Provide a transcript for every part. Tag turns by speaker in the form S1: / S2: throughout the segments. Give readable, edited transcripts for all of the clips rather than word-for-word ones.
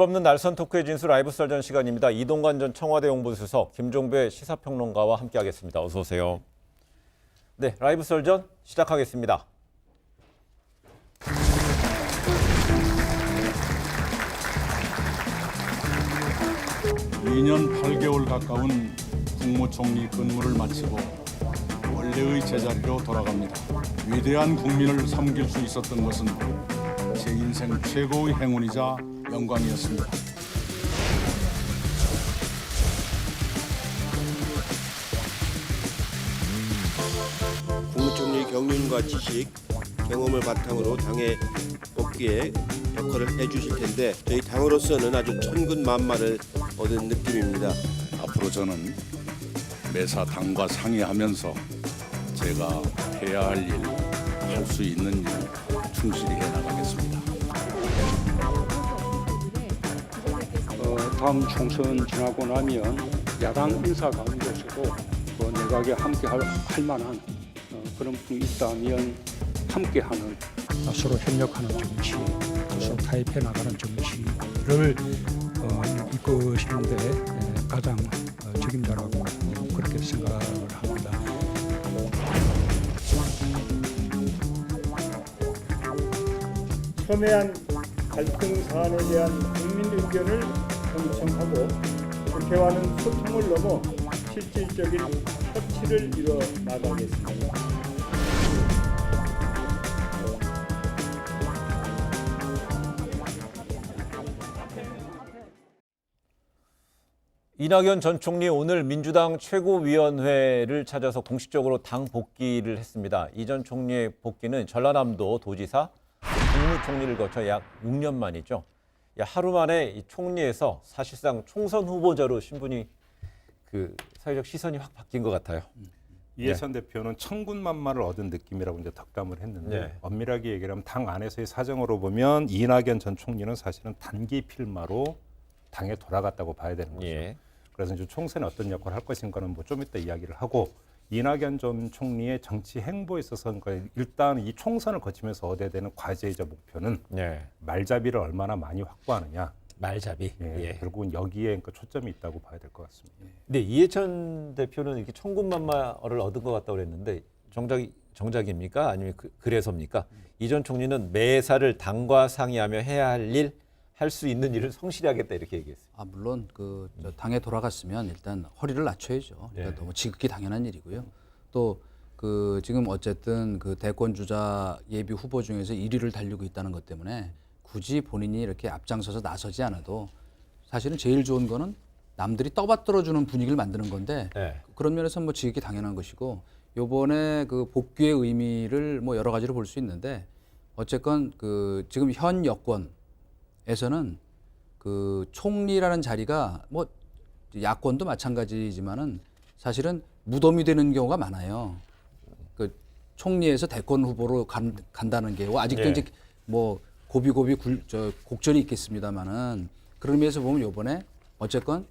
S1: 없는 날선 토크의 진수 라이브 썰전 시간입니다. 이동관 전 청와대 홍보수석, 김종배 시사평론가와 함께하겠습니다. 어서 오세요. 네, 라이브 썰전 시작하겠습니다.
S2: 2년 8개월 가까운 국무총리 근무를 마치고 원래의 제자리로 돌아갑니다. 위대한 국민을 섬길 수 있었던 것은 제 인생 최고의 행운이자 영광이었습니다.
S3: 국무총리 경륜과 지식, 경험을 바탕으로 당의 복귀에 역할을 해주실 텐데 저희 당으로서는 아주 천군만마를 얻은 느낌입니다.
S2: 앞으로 저는 매사 당과 상의하면서 제가 해야 할 일, 할 수 있는 일 충실히 해나가겠습니다.
S4: 다음 총선 지나고 나면 야당 인사 가운데서도 내각에 함께 할 만한 그런 분이 있다면 함께하는 서로 협력하는 정치, 서로 타협해 나가는 정치를 이끄시는데 가장 책임자라고 그렇게 생각을 합니다.
S5: 첨예한 갈등 사안에 대한 국민 의견을 경청하고 국회와는 소통을 넘어 실질적인 협치를 이뤄 나가겠습니다.
S1: 이낙연 전 총리 오늘 민주당 최고위원회를 찾아서 공식적으로 당 복귀를 했습니다. 이 전 총리의 복귀는 전라남도 도지사, 국무총리를 거쳐 약 6년 만이죠. 하루 만에 이 총리에서 사실상 총선 후보자로 신분이 사회적 시선이 확 바뀐 것 같아요.
S6: 이해찬 대표는 천군만마를 얻은 느낌이라고 이제 덕담을 했는데 엄밀하게 얘기를 하면 당 안에서의 사정으로 보면 이낙연 전 총리는 사실은 단기 필마로 당에 돌아갔다고 봐야 되는 거죠. 그래서 이제 총선에 어떤 역할을 할 것인가는 뭐 좀 이따 이야기를 하고 이낙연 전 총리의 정치 행보에 있어서 그러니까 일단 이 총선을 거치면서 얻어야 되는 과제이자 목표는 말잡이를 얼마나 많이 확보하느냐.
S1: 말잡이.
S6: 결국은 여기에 그러니까 초점이 있다고 봐야 될 것 같습니다.
S1: 네, 이해찬 대표는 이렇게 천군만마를 얻은 것 같다고 그랬는데 정작입니까? 아니면 그래서입니까? 이 전 총리는 매사를 당과 상의하며 해야 할 일, 할 수 있는 일을 성실히 하겠다 이렇게 얘기했어요.
S7: 물론 저 당에 돌아갔으면 일단 허리를 낮춰야죠. 그러니까 너무 지극히 당연한 일이고요. 또 지금 어쨌든 대권 주자 예비 후보 중에서 1위를 달리고 있다는 것 때문에 굳이 본인이 이렇게 앞장서서 나서지 않아도 사실은 제일 좋은 거는 남들이 떠받들어주는 분위기를 만드는 건데 그런 면에서 뭐 지극히 당연한 것이고 요번에 복귀의 의미를 뭐 여러 가지로 볼 수 있는데 어쨌건 지금 현 여권에서는 총리라는 자리가 뭐 야권도 마찬가지지만은 사실은 무덤이 되는 경우가 많아요. 총리에서 대권 후보로 간다는 게 아직도 이제 뭐 고비고비 곡절이 있겠습니다만은 그런 의미에서 보면 요번에 어쨌건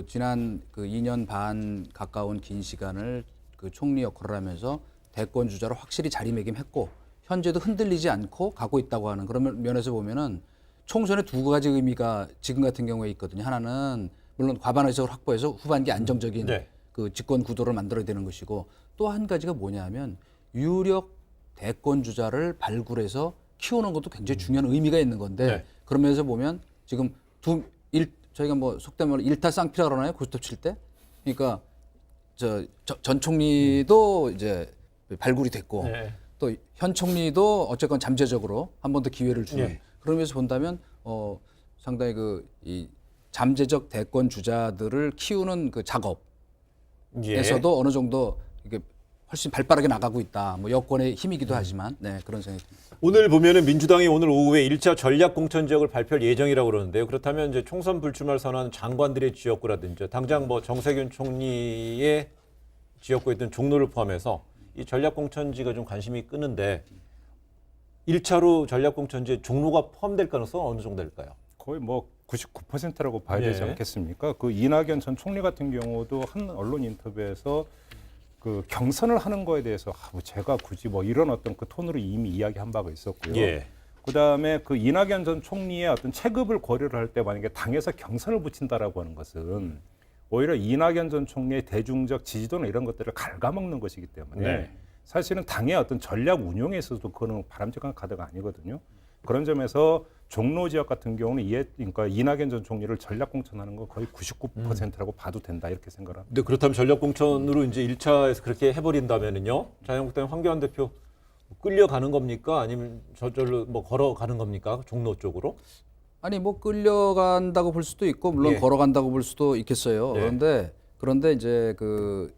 S7: 지난 2년 반 가까운 긴 시간을 총리 역할을 하면서 대권 주자로 확실히 자리매김했고 현재도 흔들리지 않고 가고 있다고 하는 그런 면에서 보면은 총선에 두 가지 의미가 지금 같은 경우에 있거든요. 하나는 물론 과반 의석을 확보해서 후반기 안정적인 집권 구도를 만들어야 되는 것이고 또 한 가지가 뭐냐면 유력 대권 주자를 발굴해서 키우는 것도 굉장히 중요한 의미가 있는 건데 그런 면에서 보면 지금 저희가 뭐 속된 말로 일타쌍피라 그러나요? 고스톱 칠 때. 그러니까 전 총리도 이제 발굴이 됐고 또 현 총리도 어쨌건 잠재적으로 한 번 더 기회를 주는 그런 면에서 본다면 상당히 이 잠재적 대권 주자들을 키우는 작업에서도 어느 정도 이게 훨씬 발빠르게 나가고 있다. 뭐 여권의 힘이기도 하지만 그런 생각이 듭니다.
S1: 오늘 보면은 민주당이 오늘 오후에 1차 전략 공천 지역을 발표할 예정이라고 그러는데요. 그렇다면 이제 총선 불출마를 선언한 장관들의 지역구라든지 당장 뭐 정세균 총리의 지역구에 있던 종로를 포함해서 이 전략 공천지가 좀 관심이 끄는데 1차로 전략 공천지에 종로가 포함될 가능성은 어느 정도 될까요?
S6: 거의 뭐 99%라고 봐야 되지 않겠습니까? 이낙연 전 총리 같은 경우도 한 언론 인터뷰에서 경선을 하는 거에 대해서 제가 굳이 뭐 이런 어떤 톤으로 이미 이야기한 바가 있었고요. 그다음에 그 이낙연 전 총리의 어떤 체급을 고려를 할 때 만약에 당에서 경선을 붙인다라고 하는 것은 오히려 이낙연 전 총리의 대중적 지지도나 이런 것들을 갉아먹는 것이기 때문에
S1: 네.
S6: 사실은 당의 어떤 전략 운용에 있어서도 그거는 바람직한 카드가 아니거든요. 그런 점에서 종로 지역 같은 경우는 그러니까 이낙연 전 총리를 전략 공천하는 거 거의 99%라고 봐도 된다 이렇게 생각을 합니다.
S1: 근데 그렇다면 전략 공천으로 이제 1차에서 그렇게 해버린다면은요, 자유한국당 황교안 대표 끌려가는 겁니까? 아니면 저절로 뭐 걸어가는 겁니까? 종로 쪽으로?
S7: 아니 뭐 끌려간다고 볼 수도 있고 물론
S1: 예.
S7: 걸어간다고 볼 수도 있겠어요.
S1: 예.
S7: 그런데 이제 그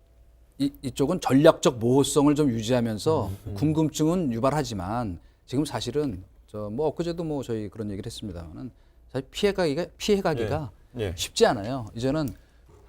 S7: 이쪽은 전략적 모호성을 좀 유지하면서 궁금증은 유발하지만 지금 사실은 저 뭐 엊그제도 뭐 저희 그런 얘기를 했습니다만은 사실 피해가기가
S1: 예.
S7: 쉽지 않아요. 이제는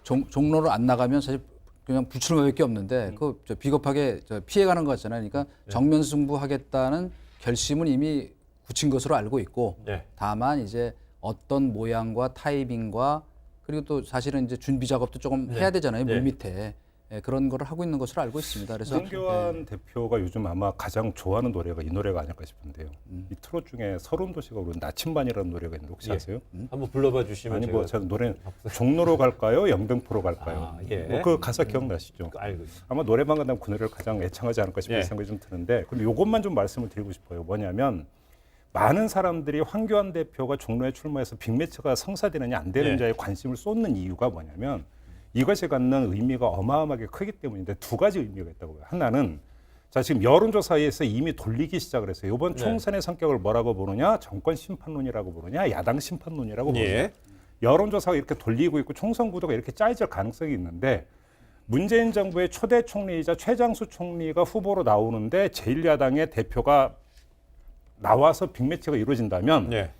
S7: 종로를 안 나가면 사실 그냥 불출마밖에 없는데 그 저 비겁하게 저 피해가는 거 같잖아요. 그러니까 정면 승부하겠다는 결심은 이미 굳힌 것으로 알고 있고
S1: 네.
S7: 다만 이제 어떤 모양과 타이밍과 그리고 또 사실은 이제 준비 작업도 조금 해야 되잖아요.
S1: 네.
S7: 물밑에 그런 거를 하고 있는 것으로 알고 있습니다. 그래서
S6: 황교안 대표가 요즘 아마 가장 좋아하는 노래가 이 노래가 아닐까 싶은데요. 이 트롯 중에 서른도시가 부른 나침반이라는 노래가 있는데 혹시
S1: 예.
S6: 아세요?
S1: 한번 불러봐 주시면
S6: 아니 뭐 제가 노래 종로로 갈까요? 영등포로 갈까요?
S1: 아, 예.
S6: 뭐 그 가사 기억나시죠?
S1: 알고 있습니다.
S6: 아마 노래방 가면 그 노래를 가장 애창하지 않을까 싶은
S1: 예.
S6: 생각이 좀 드는데 그럼 이것만 좀 말씀을 드리고 싶어요. 뭐냐면 많은 사람들이 황교안 대표가 종로에 출마해서 빅매치가 성사되느냐 안 되느냐에 관심을 쏟는 이유가 뭐냐면 이것이 갖는 의미가 어마어마하게 크기 때문인데 두 가지 의미가 있다고요. 하나는 자 지금 여론조사에서 이미 돌리기 시작을 했어요. 이번 총선의 성격을 뭐라고 보느냐? 정권 심판론이라고 보느냐? 야당 심판론이라고 보느냐?
S1: 예.
S6: 여론조사가 이렇게 돌리고 있고 총선 구도가 이렇게 짜여질 가능성이 있는데 문재인 정부의 초대 총리이자 최장수 총리가 후보로 나오는데 제1야당의 대표가 나와서 빅매치가 이루어진다면
S1: 예.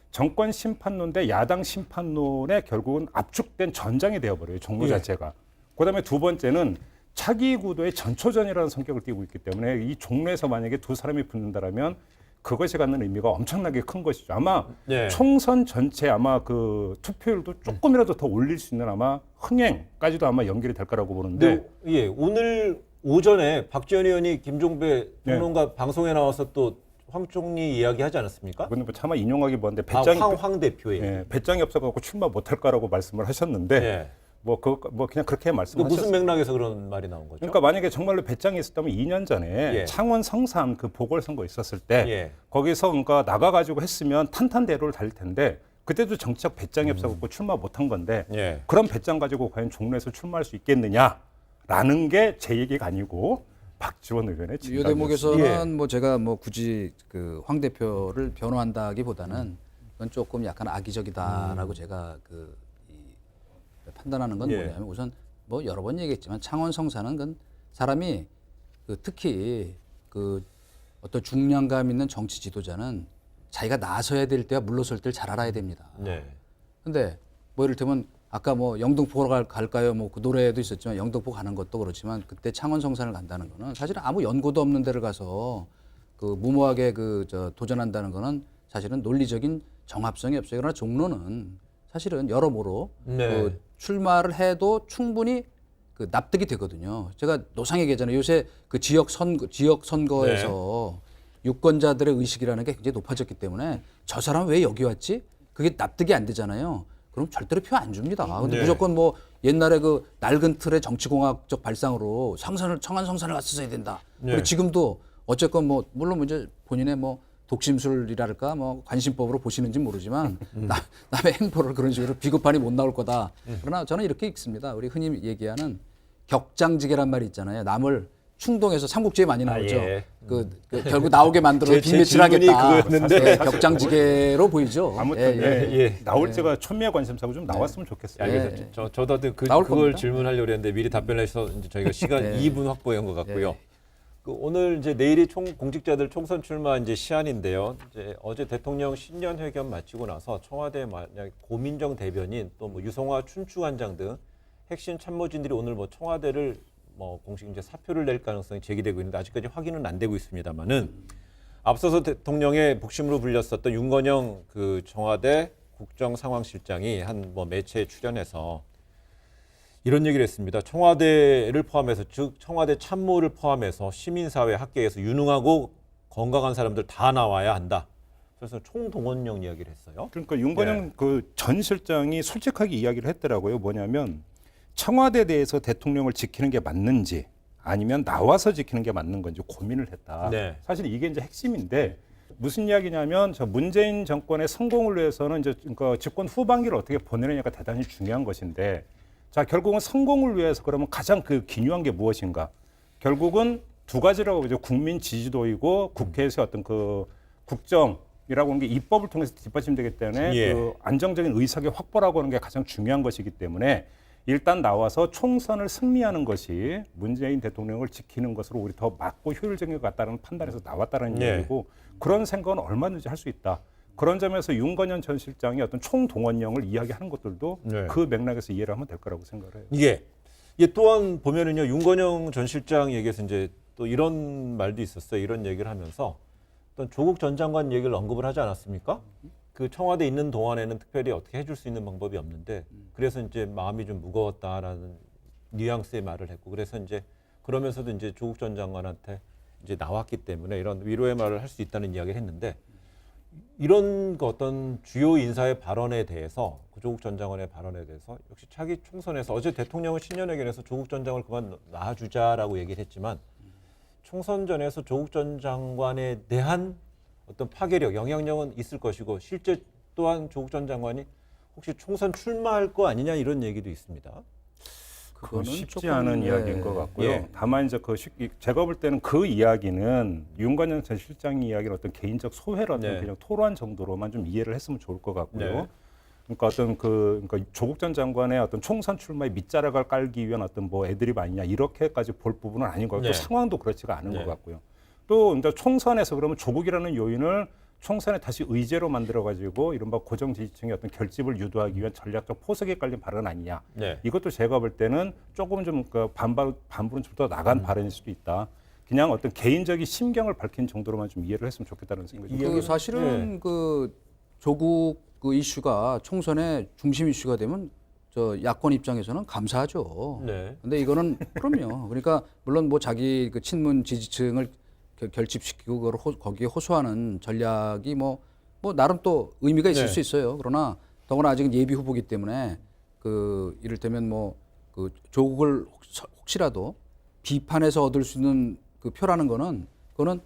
S6: 정권 심판론 대 야당 심판론에 결국은 압축된 전장이 되어버려요. 종로 자체가. 그다음에 두 번째는 차기 구도의 전초전이라는 성격을 띠고 있기 때문에 이 종로에서 만약에 두 사람이 붙는다라면 그것이 갖는 의미가 엄청나게 큰 것이죠. 아마
S1: 네.
S6: 총선 전체 아마 그 투표율도 조금이라도 더 올릴 수 있는 아마 흥행까지도 아마 연결이 될 거라고 보는데
S1: 예, 오늘 오전에 박지원 의원이 김종배 평론가 방송에 나와서 또 황 총리 이야기하지 않았습니까?
S6: 근데 뭐 차마 인용하기 뭐한데 배짱이
S1: 황 대표의.
S6: 예, 배짱이 없어갖고 출마 못할 거라고 말씀을 하셨는데
S1: 예.
S6: 뭐 그냥 그렇게
S1: 그
S6: 말씀하셨어요.
S1: 무슨 맥락에서 그런 말이 나온 거죠?
S6: 그러니까 만약에 정말로 배짱이 있었다면 2년 전에
S1: 예.
S6: 창원 성산 그 보궐선거 있었을 때
S1: 예.
S6: 거기서 그러니까 나가가지고 했으면 탄탄대로를 달릴 텐데 그때도 정치적 배짱이 없어갖고 출마 못한 건데
S1: 예.
S6: 그런 배짱 가지고 과연 종로에서 출마할 수 있겠느냐라는 게 제 얘기가 아니고 박지원 의원의
S7: 이
S6: 진단이었습니다.
S7: 대목에서는 뭐 제가 뭐 굳이 그 황 대표를 변호한다기보다는 그건 조금 약간 악의적이다라고 제가 판단하는 건
S1: 예.
S7: 뭐냐면 우선 뭐 여러 번 얘기했지만 창원 성사는 그건 사람이 그 특히 그 어떤 중량감 있는 정치 지도자는 자기가 나서야 될 때와 물러설 때를 잘 알아야 됩니다.
S1: 네.
S7: 근데 뭐 이를테면 아까 뭐 영등포로 갈까요? 뭐 그 노래도 있었지만 영등포 가는 것도 그렇지만 그때 창원 성산을 간다는 거는 사실 아무 연고도 없는 데를 가서 그 무모하게 도전한다는 거는 사실은 논리적인 정합성이 없어요. 그러나 종로는 사실은 여러모로
S1: 네.
S7: 그 출마를 해도 충분히 그 납득이 되거든요. 제가 노상 얘기하잖아요. 요새 그 지역 선거에서 유권자들의 의식이라는 게 굉장히 높아졌기 때문에 저 사람 왜 여기 왔지? 그게 납득이 안 되잖아요. 그럼 절대로 표 안 줍니다. 근데
S1: 네.
S7: 무조건 뭐 옛날에 그 낡은 틀의 정치공학적 발상으로 청안 성산을 갔었어야 된다.
S1: 네.
S7: 그리고 지금도 어쨌건 뭐 물론 이제 본인의 뭐 독심술이랄까 뭐 관심법으로 보시는지 모르지만 남의 행보를 그런 식으로 비겁하니 못 나올 거다. 그러나 저는 이렇게 읽습니다. 우리 흔히 얘기하는 격장지계란 말이 있잖아요. 남을 충동해서 삼국지에 많이 나오죠.
S1: 예.
S7: 그 결국 나오게 만들어
S1: 제
S7: 빈매치를
S1: 질문이
S7: 하겠다.
S1: 그거였는데.
S7: 격장지계로 보이죠.
S6: 아무튼
S1: 예.
S6: 나올 때가 촌미의 관심사고 좀 나왔으면 좋겠어요.
S1: 알겠어요. 저도 하여튼
S7: 나올
S1: 그걸
S7: 겁니다.
S1: 질문하려고 했는데 미리 답변해서 이제 저희가 시간
S7: 네.
S1: 2분 확보한 것 같고요. 그 오늘 이제 내일이 공직자들 총선 출마 이제 시한인데요. 이제 어제 대통령 신년 회견 마치고 나서 청와대 만약 고민정 대변인 또 뭐 유성화 춘추관장 등 핵심 참모진들이 오늘 뭐 청와대를 뭐 공식 이제 사표를 낼 가능성이 제기되고 있는데 아직까지 확인은 안 되고 있습니다만은 앞서서 대통령의 복심으로 불렸었던 윤건영 그 청와대 국정상황실장이 한 뭐 매체에 출연해서 이런 얘기를 했습니다. 청와대를 포함해서 즉 청와대 참모를 포함해서 시민사회 학계에서 유능하고 건강한 사람들 다 나와야 한다. 그래서 총동원령 이야기를 했어요.
S6: 그러니까 윤건영 그 전 실장이 솔직하게 이야기를 했더라고요. 뭐냐면 청와대 내에서 대통령을 지키는 게 맞는지 아니면 나와서 지키는 게 맞는 건지 고민을 했다.
S1: 네.
S6: 사실 이게 이제 핵심인데 무슨 이야기냐면 저 문재인 정권의 성공을 위해서는 이제 그러니까 집권 후반기를 어떻게 보내느냐가 대단히 중요한 것인데 자 결국은 성공을 위해서 그러면 가장 그 기묘한 게 무엇인가? 결국은 두 가지라고 이제 국민 지지도이고 국회에서 어떤 그 국정이라고 하는 게 입법을 통해서 뒷받침되기 때문에
S1: 예.
S6: 그 안정적인 의석의 확보라고 하는 게 가장 중요한 것이기 때문에 일단 나와서 총선을 승리하는 것이 문재인 대통령을 지키는 것으로 우리 더 맞고 효율적인 것 같다는 판단에서 나왔다는
S1: 예.
S6: 얘기고 그런 생각은 얼마든지 할 수 있다. 그런 점에서 윤건현 전 실장이 어떤 총동원령을 이야기하는 것들도
S1: 네.
S6: 그 맥락에서 이해를 하면 될 거라고 생각을 해요.
S1: 이게 또한 보면은요 윤건영 전 실장 얘기에서 이제 또 이런 말도 있었어요. 이런 얘기를 하면서 어떤 조국 전 장관 얘기를 언급을 하지 않았습니까? 그 청와대 있는 동안에는 특별히 어떻게 해줄 수 있는 방법이 없는데 그래서 이제 마음이 좀 무거웠다라는 뉘앙스의 말을 했고 그래서 이제 그러면서도 이제 조국 전 장관한테 이제 나왔기 때문에 이런 위로의 말을 할 수 있다는 이야기를 했는데 이런 그 어떤 주요 인사의 발언에 대해서 그 조국 전 장관의 발언에 대해서 역시 차기 총선에서 어제 대통령은 신년회견에서 조국 전 장관을 그만 놔주자라고 얘기를 했지만 총선 전에서 조국 전 장관에 대한 어떤 파괴력, 영향력은 있을 것이고 실제 또한 조국 전 장관이 혹시 총선 출마할 거 아니냐 이런 얘기도 있습니다.
S6: 그건 쉽지
S7: 조금,
S6: 않은
S7: 예.
S6: 이야기인 것 같고요.
S1: 예.
S6: 다만 이제 제가 볼 때는 그 이야기는 윤건영 전 실장의 이야기는 어떤 개인적 소회라든
S1: 네.
S6: 그냥 토로한 정도로만 좀 이해를 했으면 좋을 것 같고요.
S1: 네.
S6: 그러니까 어떤 그러니까 조국 전 장관의 어떤 총선 출마에 밑자락을 깔기 위한 어떤 뭐 애드립 아니냐 이렇게까지 볼 부분은 아닌 것 같고
S1: 네.
S6: 상황도 그렇지가 않은
S1: 네.
S6: 것 같고요. 또 이제 총선에서 그러면 조국이라는 요인을 총선에 다시 의제로 만들어가지고 이른바 고정 지지층의 어떤 결집을 유도하기 위한 전략적 포석에 깔린 발언 아니냐.
S1: 네.
S6: 이것도 제가 볼 때는 조금 좀 그 반불은 좀 더 나간 발언일 수도 있다. 그냥 어떤 개인적인 심경을 밝힌 정도로만 좀 이해를 했으면 좋겠다는 생각이 듭니다.
S7: 그 사실은 그 조국 그 이슈가 총선의 중심 이슈가 되면 저 야권 입장에서는 감사하죠.
S1: 네.
S7: 근데 이거는 그럼요. 그러니까 물론 뭐 자기 그 친문 지지층을 결집시키고 그걸 거기에 호소하는 전략이 뭐 나름 또 의미가 있을
S1: 네.
S7: 수 있어요. 그러나 더구나 아직은 예비 후보기 때문에 그 이를테면 뭐 그 조국을 혹시라도 비판해서 얻을 수 있는 그 표라는 거는 그거는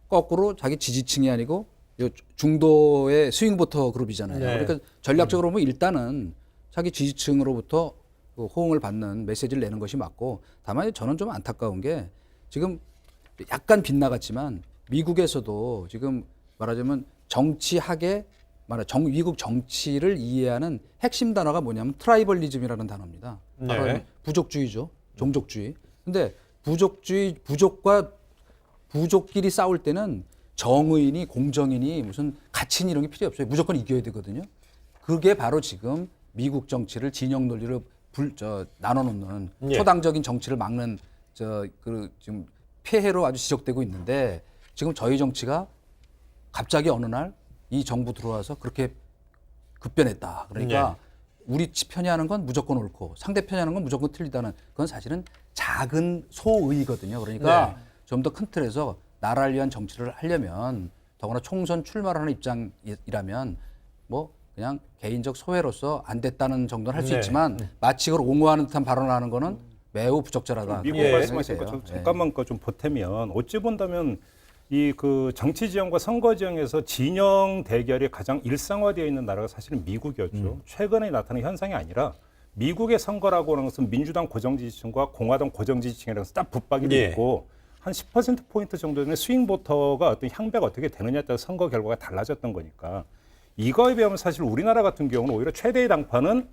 S7: 거꾸로 자기 지지층이 아니고 요 중도의 스윙보터 그룹이잖아요.
S1: 네.
S7: 그러니까 전략적으로 보면 일단은 자기 지지층으로부터 그 호응을 받는 메시지를 내는 것이 맞고 다만 저는 좀 안타까운 게 지금 약간 빗나갔지만 미국에서도 지금 말하자면 정치학의 미국 정치를 이해하는 핵심 단어가 뭐냐면 트라이벌리즘이라는 단어입니다.
S1: 네.
S7: 부족주의죠. 종족주의. 근데 부족끼리 싸울 때는 정의인이 공정인이 무슨 가치인 이런 게 필요 없어요. 무조건 이겨야 되거든요. 그게 바로 지금 미국 정치를 진영 논리로 나눠놓는
S1: 예.
S7: 초당적인 정치를 막는 지금 폐해로 아주 지적되고 있는데 지금 저희 정치가 갑자기 어느 날 이 정부 들어와서 그렇게 급변했다. 그러니까 우리 편이 하는 건 무조건 옳고 상대 편이 하는 건 무조건 틀리다는 그건 사실은 작은 소의거든요. 그러니까 좀 더 큰 틀에서 나라를 위한 정치를 하려면 더구나 총선 출마를 하는 입장이라면 뭐 그냥 개인적 소회로서 안 됐다는 정도는 할 수
S1: 네.
S7: 있지만 마치 그걸 옹호하는 듯한 발언을 하는 거는 매우 부적절하다.
S6: 미국
S1: 예.
S6: 말씀하시니까 저 잠깐만 좀 보태면 어찌 본다면 이 그 정치 지형과 선거 지형에서 진영 대결이 가장 일상화되어 있는 나라가 사실은 미국이었죠. 최근에 나타난 현상이 아니라 미국의 선거라고 하는 것은 민주당 고정 지지층과 공화당 고정 지지층이라서 딱 붙박이 돼
S1: 예.
S6: 있고 한 10%포인트 정도 되는 스윙 보터가 어떤 향배가 어떻게 되느냐에 따라 선거 결과가 달라졌던 거니까 이거에 비하면 사실 우리나라 같은 경우는 오히려 최대의 당파는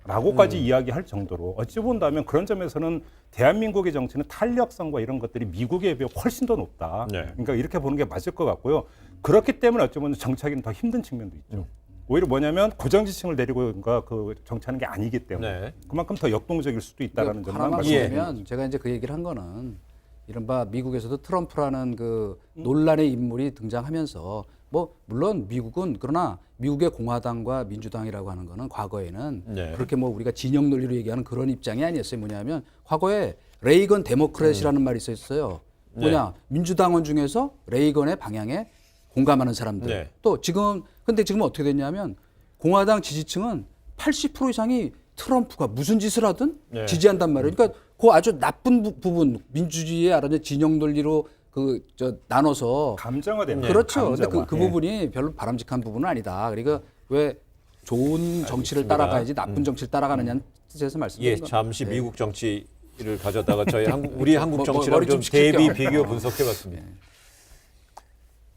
S6: 무당파라고까지 이야기할 정도로 어찌 본다면 그런 점에서는 대한민국의 정치는 탄력성과 이런 것들이 미국에 비해 훨씬 더 높다.
S1: 네.
S6: 그러니까 이렇게 보는 게 맞을 것 같고요. 그렇기 때문에 어쩌면 정치하기는 더 힘든 측면도 있죠. 오히려 뭐냐면 고정지층을 데리고 뭔가 그 정치하는 게 아니기 때문에
S1: 네.
S6: 그만큼 더 역동적일 수도 있다라는 점만
S7: 하나만
S6: 말씀드립니다.
S7: 보면 제가 이제 그 얘기를 한 거는 이른바 미국에서도 트럼프라는 그 논란의 인물이 등장하면서 뭐 물론 미국은 그러나 미국의 공화당과 민주당이라고 하는 거는 과거에는
S1: 네.
S7: 그렇게 뭐 우리가 진영 논리로 얘기하는 그런 입장이 아니었어요. 뭐냐면 과거에 레이건 데모크래시라는 말이 있었어요. 뭐냐 민주당원 중에서 레이건의 방향에 공감하는 사람들.
S1: 네.
S7: 또 근데 지금 어떻게 됐냐면 공화당 지지층은 80% 이상이 트럼프가 무슨 짓을 하든
S1: 네.
S7: 지지한단 말이에요. 그러니까 그 아주 나쁜 부분 민주주의의 알아서 진영 논리로 나눠서
S6: 감정화됩니다.
S7: 그렇죠. 근데
S6: 감정화.
S7: 그 부분이 별로 바람직한 부분은 아니다. 그러니까 왜 좋은 정치를
S1: 알겠습니다.
S7: 따라가야지 나쁜 정치를 따라가느냐는 뜻에서
S1: 예,
S7: 말씀드린 겁니다.
S1: 잠시 미국 정치를 가져다가 저희 우리 한국 정치랑
S7: 머리
S1: 좀
S7: 좀
S1: 대비
S7: 식힐게요.
S1: 비교 분석해봤습니다.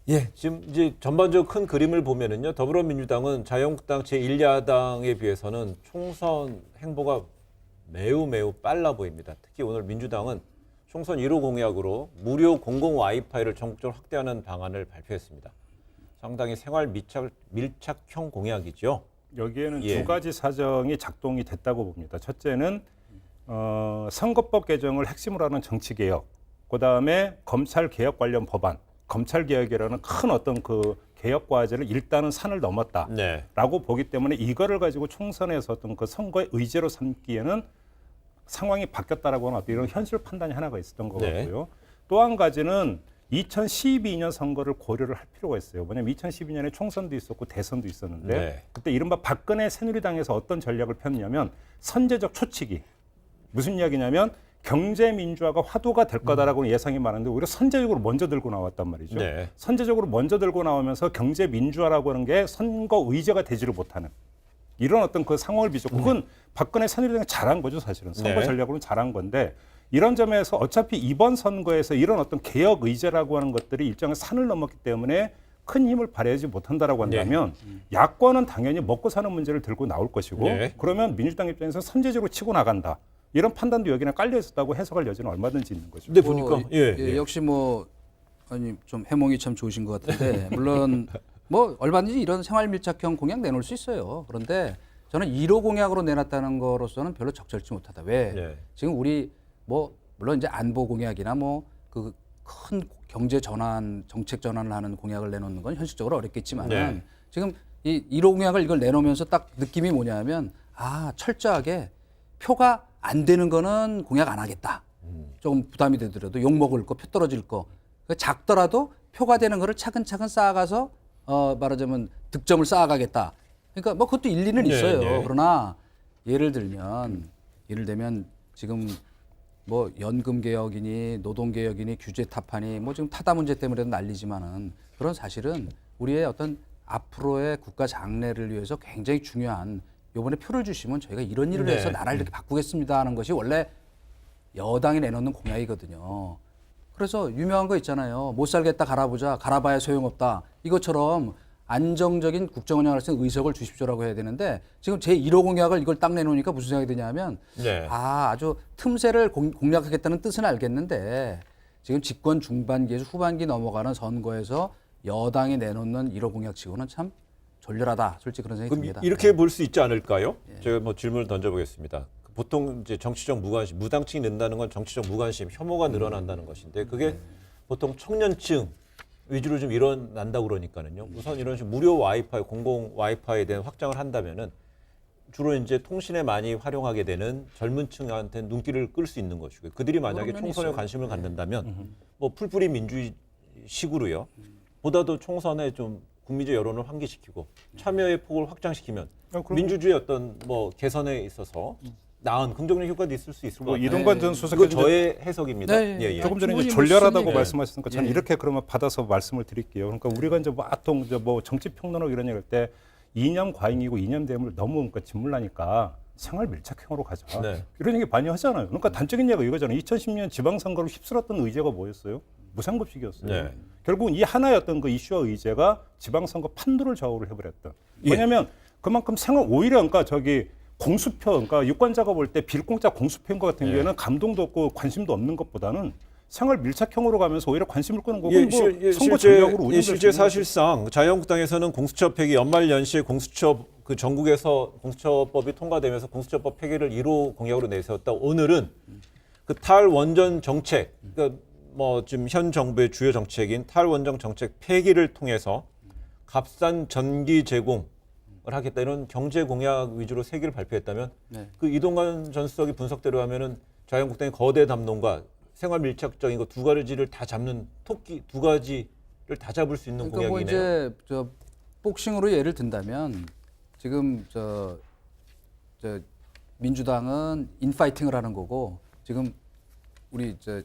S1: 예, 지금 이제 전반적 큰 그림을 보면은요, 더불어민주당은 자유한국당 제1야당에 비해서는 총선 행보가 매우 빨라 보입니다. 특히 오늘 민주당은 총선 1호 공약으로 무료 공공 와이파이를 전국적으로 확대하는 방안을 발표했습니다. 상당히 생활 밀착형 공약이죠.
S6: 여기에는
S1: 예.
S6: 두 가지 사정이 작동이 됐다고 봅니다. 첫째는 선거법 개정을 핵심으로 하는 정치 개혁, 그다음에 검찰 개혁 관련 법안, 검찰 개혁이라는 큰 어떤 그 개혁 과제를 일단은 산을 넘었다라고
S1: 네.
S6: 보기 때문에 이거를 가지고 총선에서 어떤 그 선거의 의제로 삼기에는 상황이 바뀌었다라고 하는 어떤 이런 현실 판단이 하나가 있었던 것
S1: 네.
S6: 같고요. 또 한 가지는 2012년 선거를 고려를 할 필요가 있어요. 왜냐하면 2012년에 총선도 있었고 대선도 있었는데
S1: 네.
S6: 그때 이른바 박근혜 새누리당에서 어떤 전략을 폈냐면 선제적 초치기. 무슨 이야기냐면 경제 민주화가 화두가 될 거다라고는 예상이 많은데 오히려 선제적으로 먼저 들고 나왔단 말이죠.
S1: 네.
S6: 선제적으로 먼저 들고 나오면서 경제 민주화라고 하는 게 선거 의제가 되지를 못하는 이런 어떤 그 상황을 빚었고 그건 박근혜 새누리당이 잘한 거죠, 사실은. 선거
S1: 네.
S6: 전략으로는 잘한 건데 이런 점에서 어차피 이번 선거에서 이런 어떤 개혁 의제라고 하는 것들이 일정한 산을 넘었기 때문에 큰 힘을 발휘하지 못한다라고 한다면 야권은 당연히 먹고 사는 문제를 들고 나올 것이고
S1: 네.
S6: 그러면 민주당 입장에서 선제적으로 치고 나간다. 이런 판단도 여기는 깔려 있었다고 해석할 여지는 얼마든지 있는 거죠.
S1: 근데 보니까
S7: 역시 좀 해몽이 참 좋으신 것 같은데 물론 얼마든지 이런 생활 밀착형 공약 내놓을 수 있어요. 그런데 저는 1호 공약으로 내놨다는 거로서는 별로 적절치 못하다. 왜?
S1: 네.
S7: 지금 우리 물론 이제 안보 공약이나 그 큰 경제 전환, 정책 전환을 하는 공약을 내놓는 건 현실적으로 어렵겠지만은
S1: 네.
S7: 지금 이 1호 공약을 이걸 내놓으면서 딱 느낌이 뭐냐면 철저하게 표가 안 되는 거는 공약 안 하겠다. 조금 부담이 되더라도 욕 먹을 거, 표 떨어질 거. 작더라도 표가 되는 거를 차근차근 쌓아가서 말하자면 득점을 쌓아가겠다. 그러니까 그것도 일리는
S1: 네,
S7: 있어요.
S1: 네.
S7: 그러나 예를 들면 지금 연금 개혁이니 노동 개혁이니 규제 타파니 지금 타다 문제 때문에도 난리지만은 그런 사실은 우리의 어떤 앞으로의 국가 장래를 위해서 굉장히 중요한 이번에 표를 주시면 저희가 이런 일을
S1: 네.
S7: 해서 나라를 이렇게 바꾸겠습니다 하는 것이 원래 여당이 내놓는 공약이거든요. 그래서 유명한 거 있잖아요. 못 살겠다 갈아보자. 갈아봐야 소용없다. 이것처럼 안정적인 국정 운영할 수 있는 의석을 주십시오라고 해야 되는데 지금 제1호 공약을 이걸 딱 내놓으니까 무슨 생각이 드냐면
S1: 네.
S7: 아주 틈새를 공략하겠다는 뜻은 알겠는데 지금 집권 중반기에서 후반기 넘어가는 선거에서 여당이 내놓는 1호 공약치고는 참 졸렬하다. 솔직히 그런 생각이
S1: 그럼
S7: 듭니다.
S1: 이렇게 볼 수 있지 않을까요? 제가 질문을 던져보겠습니다. 보통 이제 정치적 무관심, 무당층이 는다는 건 정치적 무관심, 혐오가 늘어난다는 것인데 그게 보통 청년층 위주로 좀 일어난다고 그러니까는요. 우선 이런 식으로 무료 와이파이, 공공 와이파이에 대한 확장을 한다면은 주로 이제 통신에 많이 활용하게 되는 젊은 층한테 눈길을 끌 수 있는 것이고요. 그들이 만약에 총선에
S7: 있어요.
S1: 관심을 갖는다면 풀뿌리 민주식으로요. 보다도 총선에 좀 국민적 여론을 환기시키고 참여의 폭을 확장시키면 민주주의 어떤 개선에 있어서 나은 긍정적 효과도 있을 수 있을 것 같아요.
S6: 이동관 전
S1: 이거
S6: 수석께서
S1: 저의 해석입니다.
S7: 네.
S1: 예, 예.
S6: 조금 전에 이제
S7: 충분히
S6: 졸렬하다고
S7: 무슨
S6: 말씀하셨으니까 저는 이렇게 그러면 받아서 말씀을 드릴게요. 그러니까 우리가 이제 보통 정치 평론하고 이런 얘기할 때 이념 과잉이고 이념 대응을 너무 짓물라니까 생활 밀착형으로 가자.
S1: 네.
S6: 이런 얘기 많이 하잖아요. 그러니까 단적인 얘기가 이거잖아요. 2010년 지방선거를 휩쓸었던 의제가 뭐였어요? 무상급식이었어요.
S1: 네.
S6: 결국은 이 하나의 어떤 그 이슈와 의제가 지방선거 판도를 좌우를 해버렸던. 왜냐하면 그만큼 오히려 공수표, 그러니까 유권자가 볼 때 빌공짜 공수표인 것 같은 경우에는 감동도 없고 관심도 없는 것보다는 생활 밀착형으로 가면서 오히려 관심을 끄는 거고 선거 전략으로 운영될 수
S1: 실제
S6: 있는
S1: 사실상 자유한국당에서는 공수처 폐기 연말 연시에 공수처 전국에서 공수처법이 통과되면서 공수처법 폐기를 1호 공약으로 내세웠다. 오늘은 그 탈원전 정책, 그러니까 지금 현 정부의 주요 정책인 탈원전 정책 폐기를 통해서 값싼 전기 제공을 하겠다 이런 경제 공약 위주로 3개를 발표했다면 그 이동관 전 수석이 분석대로 하면은 자유한국당의 거대 담론과 생활 밀착적인 거 두 가지를 다 잡는 토끼 두 가지를 다 잡을 수 있는
S7: 그러니까 뭐
S1: 공약이네요.
S7: 이제 저 복싱으로 예를 든다면 지금 저 민주당은 인파이팅을 하는 거고 지금 우리 저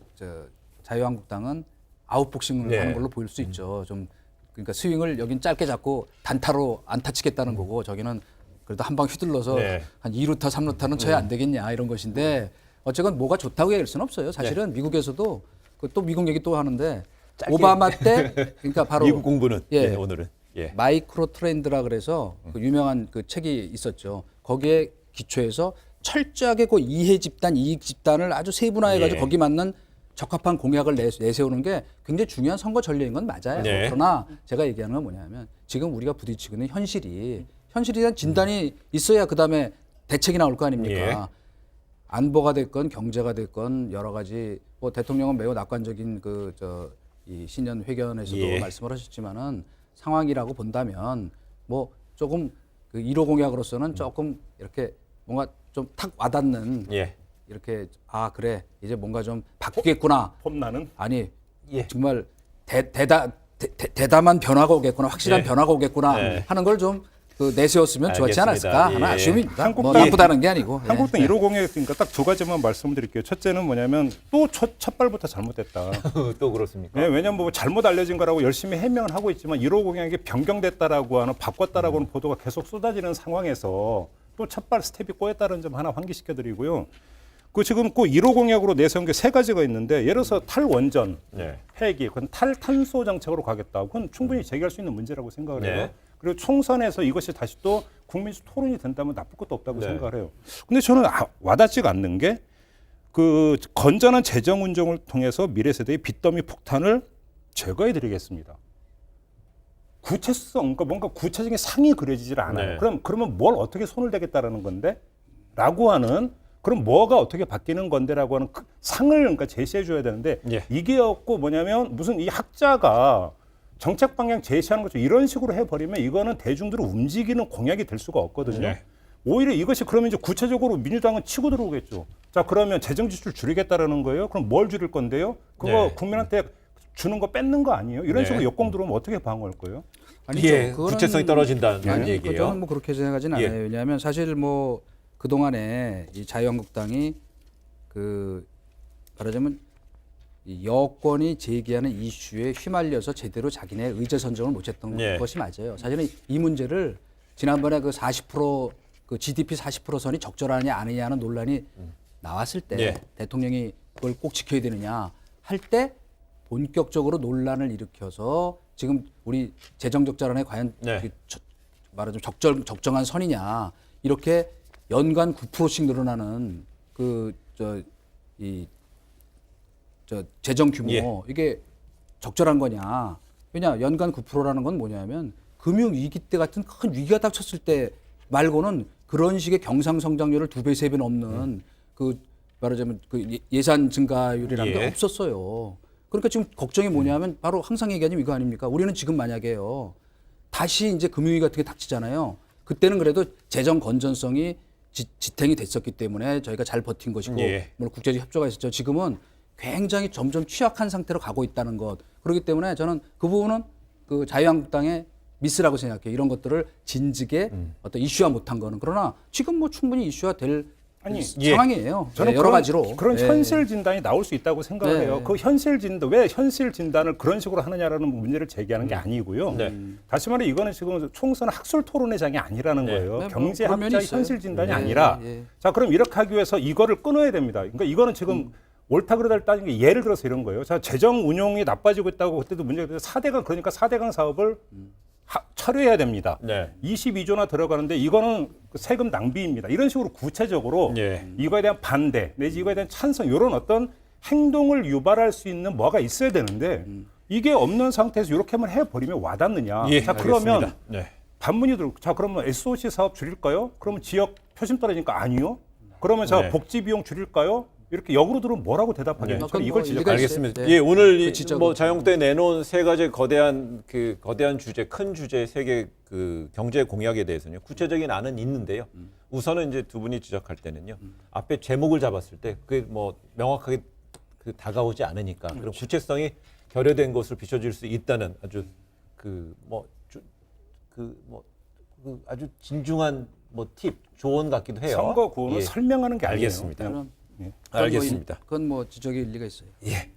S7: 자유한국당은 아웃복싱을
S1: 네.
S7: 하는 걸로 보일 수 있죠. 좀 그러니까 스윙을 여긴 짧게 잡고 단타로 안타 치겠다는 거고 저기는 그래도 한 방 휘둘러서
S1: 네.
S7: 한 2루타, 3루타는 쳐야 안 되겠냐 이런 것인데 어쨌건 뭐가 좋다고 얘기할 수는 없어요. 사실은 미국에서도 또 미국 얘기 또 하는데 오바마 때 그러니까 바로
S1: 미국 공부는
S7: 예.
S1: 오늘은
S7: 마이크로 트렌드라 그래서 그 유명한 그 책이 있었죠. 거기에 기초해서 철저하게 그 이해 집단, 이익 집단을 아주 세분화해가지고
S1: 예.
S7: 거기 맞는 적합한 공약을 내세우는 게 굉장히 중요한 선거 전략인 건 맞아요.
S1: 네.
S7: 그러나 제가 얘기하는 건 뭐냐면 지금 우리가 부딪히고 있는 현실에 대한 진단이 있어야 그다음에 대책이 나올 거 아닙니까?
S1: 예.
S7: 안보가 됐건 경제가 됐건 여러 가지 뭐 대통령은 매우 낙관적인 이 신년 회견에서도
S1: 예.
S7: 말씀을 하셨지만은 상황이라고 본다면 뭐 조금 그 1호 공약으로서는 조금 이렇게 뭔가 좀 탁 와닿는
S1: 예.
S7: 이렇게 아 그래 이제 뭔가 좀 바뀌겠구나
S6: 폼나는
S7: 아니
S1: 예.
S7: 정말 대담한 변화가 오겠구나 확실한
S1: 예.
S7: 변화가 오겠구나
S1: 네.
S7: 하는 걸 좀 그 내세웠으면 좋았지
S1: 알겠습니다.
S7: 않았을까 하는
S1: 예.
S7: 아쉬움입니다. 뭐
S6: 한국당-
S7: 나쁘다는 게 아니고 예.
S6: 한국당 1호 공약이니까 딱 두 가지만 말씀드릴게요. 첫째는 뭐냐면 또 첫 발부터 잘못됐다.
S1: 또 그렇습니까?
S6: 네, 왜냐하면 뭐 잘못 알려진 거라고 열심히 해명을 하고 있지만 1호 공약이 변경됐다라고 하는 바꿨다라고 하는 보도가 계속 쏟아지는 상황에서 또 첫발 스텝이 꼬였다는 점 하나 환기시켜드리고요. 그 지금 그 1호 공약으로 내세운 게 세 가지가 있는데 예를 들어서 탈원전,
S1: 네.
S6: 폐기, 그건 탈탄소 정책으로 가겠다. 그건 충분히 제기할 수 있는 문제라고 생각을 해요.
S1: 네.
S6: 그리고 총선에서 이것이 다시 또 국민수 토론이 된다면 나쁠 것도 없다고
S1: 네.
S6: 생각을 해요. 근데 저는 와닿지가 않는 게 그 건전한 재정 운용을 통해서 미래 세대의 빚더미 폭탄을 제거해 드리겠습니다. 구체성, 그러니까 뭔가 구체적인 상이 그려지질 않아요.
S1: 네.
S6: 그러면 뭘 어떻게 손을 대겠다라는 건데? 라고 하는 그럼 뭐가 어떻게 바뀌는 건데라고 하는 상을 그러니까 제시해 줘야 되는데
S1: 예.
S6: 이게 없고 뭐냐면 무슨 이 학자가 정책 방향 제시하는 것처럼 이런 식으로 해버리면 이거는 대중들을 움직이는 공약이 될 수가 없거든요.
S1: 네.
S6: 오히려 이것이 그러면 이제 구체적으로 민주당은 치고 들어오겠죠. 자 그러면 재정 지출 줄이겠다라는 거예요. 그럼 뭘 줄일 건데요? 그거
S1: 네.
S6: 국민한테 주는 거 뺏는 거 아니에요? 이런
S1: 네.
S6: 식으로 역공 들어오면 어떻게 방어할 거예요?
S7: 아니죠.
S1: 예,
S7: 그거는-
S1: 구체성이 떨어진다는
S7: 아니,
S1: 얘기예요.
S7: 저는 뭐 그렇게 생각하지는
S1: 예.
S7: 않아요. 왜냐하면 사실 뭐 그동안에 이 자유한국당이 그 말하자면 이 여권이 제기하는 이슈에 휘말려서 제대로 자기네 의제 선정을 못했던
S1: 예.
S7: 것이 맞아요. 사실은 이 문제를 지난번에 그 40% 그 GDP 40% 선이 적절하냐 아니냐 하는 논란이 나왔을 때
S1: 예.
S7: 대통령이 그걸 꼭 지켜야 되느냐 할 때 본격적으로 논란을 일으켜서 지금 우리 재정 적자론에 과연
S1: 네.
S7: 그 말하자면 적정한 선이냐 이렇게 연간 9%씩 늘어나는 재정 규모
S1: 예.
S7: 이게 적절한 거냐? 왜냐 연간 9%라는 건 뭐냐면 금융 위기 때 같은 큰 위기가 닥쳤을 때 말고는 그런 식의 경상 성장률을 2배, 3배 넘는 그 말하자면 그 예산 증가율이라는 게
S1: 예.
S7: 없었어요. 그러니까 지금 걱정이 뭐냐면 바로 항상 얘기하는 이거 아닙니까? 우리는 지금 만약에요. 다시 이제 금융위기 같은 게 닥치잖아요. 그때는 그래도 재정 건전성이 지탱이 됐었기 때문에 저희가 잘 버틴 것이고
S1: 예.
S7: 물론 국제적 협조가 있었죠. 지금은 굉장히 점점 취약한 상태로 가고 있다는 것. 그렇기 때문에 저는 그 부분은 그 자유한국당의 미스라고 생각해요. 이런 것들을 진즉에 어떤 이슈화 못한 거는. 그러나 지금 뭐 충분히 이슈화 될
S6: 아니,
S1: 예.
S7: 상황이에요.
S6: 저는
S7: 여러
S6: 그런,
S7: 가지로.
S6: 그런
S7: 예.
S6: 현실 진단이 나올 수 있다고 생각을
S7: 네.
S6: 해요. 그 현실 진단, 왜 현실 진단을 그런 식으로 하느냐라는 문제를 제기하는 게 아니고요.
S1: 네.
S6: 다시 말해 이거는 지금 총선 학술 토론의 장이 아니라는
S1: 네.
S6: 거예요.
S7: 네, 뭐
S6: 경제
S7: 그런 면이
S6: 학자의
S7: 있어요.
S6: 현실 진단이
S7: 예,
S6: 아니라
S7: 예.
S6: 자 그럼 이렇게 하기 위해서 이거를 끊어야 됩니다. 그러니까 이거는 지금 옳다 그러다를 따지는 게 예를 들어서 이런 거예요. 자 재정 운용이 나빠지고 있다고 그때도 문제가 돼서 4대강 그러니까 4대강 사업을 철회해야 됩니다.
S1: 네.
S6: 22조나 들어가는데 이거는 그 세금 낭비입니다. 이런 식으로 구체적으로
S1: 예.
S6: 이거에 대한 반대 내지 이거에 대한 찬성 이런 어떤 행동을 유발할 수 있는 뭐가 있어야 되는데 이게 없는 상태에서 이렇게만 해버리면 와닿느냐.
S1: 예,
S6: 자 그러면
S1: 알겠습니다. 네.
S6: 반문이 들고 자 그러면 SOC 사업 줄일까요? 그러면 지역 표심 떨어지니까 아니요. 그러면 자
S1: 네.
S6: 복지 비용 줄일까요? 이렇게 역으로 들으면 뭐라고 대답하겠냐.
S1: 네.
S6: 저는
S7: 뭐
S6: 이걸 지적.
S7: 일리가
S1: 알겠습니다.
S7: 있어요. 네.
S1: 예, 오늘
S7: 그 지적은
S1: 뭐 자유한국당이 내놓은 세 가지 거대한 주제, 큰 주제 세 개 그 경제 공약에 대해서는요. 구체적인 안은 있는데요. 우선은 이제 두 분이 지적할 때는요. 앞에 제목을 잡았을 때 그게 뭐 명확하게 다가오지 않으니까 그럼 구체성이 결여된 것으로 비춰질 수 있다는 아주 아주 진중한 팁, 조언 같기도 해요.
S6: 선거 구호는
S1: 예.
S6: 설명하는 게 아니에요.
S1: 알겠습니다.
S7: 그럼
S6: 예.
S1: 알겠습니다.
S7: 그건 뭐 지적의 일리가 있어요.
S1: 예.